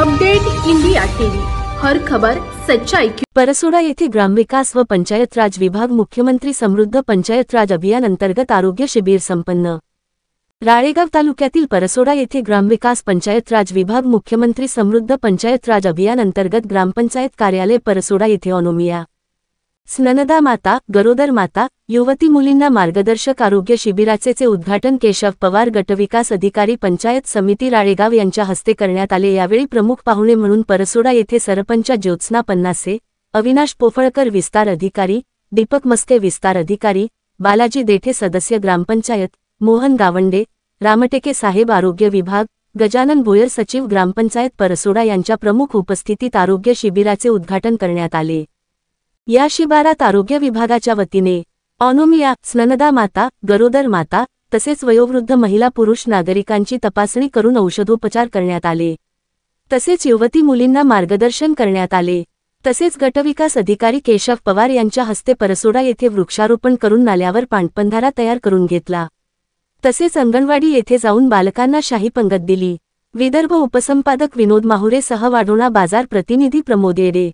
Update India TV, हर खबर सच्चाई की। परसोडा येथे ग्रामविकास व पंचायत राज विभाग मुख्यमंत्री समृद्ध पंचायत राज अभियान अंतर्गत आरोग्य शिबिर संपन्न। राळेगाव तालुक्यातील परसोडा येथे ग्रामविकास पंचायत राज विभाग मुख्यमंत्री समृद्ध पंचायत राज अभियान अंतर्गत ग्रामपंचायत कार्यालय परसोडा येथे अनोमिया स्ननदा माता, गरोदर माता, युवती मुलींना मार्गदर्शक आरोग्य शिबिराचे उद्घाटन केशव पवार गटविकास अधिकारी पंचायत समिती राळेगाव यांच्या हस्ते करण्यात आले। यावेळी प्रमुख पाहुणे म्हणून परसोडा येथे सरपंच ज्योत्स्ना पन्नासे, अविनाश पोफळकर विस्तार अधिकारी, दीपक मस्के विस्तार अधिकारी, बालाजी देठे सदस्य ग्रामपंचायत, मोहन गावंडे, रामटेके साहेब आरोग्य विभाग, गजानन भोयर सचिव ग्रामपंचायत परसोडा यांच्या प्रमुख उपस्थितीत आरोग्य शिबिराचे उद्घाटन करण्यात आले। या शिबिरात आरोग्य विभागाच्या वतीने अनोमिया, स्ननदा माता, गरोदर माता तसेच वयोवृद्ध महिला पुरुष नागरिकांची तपासणी करून औषधोपचार करण्यात आले। तसेच युवती मुलींना मार्गदर्शन करण्यात आले। तसेच गटविकास अधिकारी केशव पवार यांच्या हस्ते परसोडा येथे वृक्षारोपण करून नाल्यावर पाणबंधारा तयार करून घेतला। तसेच अंगणवाडी येथे जाऊन बालकांना शाही पंगत दिली। विदर्भ उपसंपादक विनोद माहुरे सह वाढोणा बाजार प्रतिनिधी प्रमोद येडे।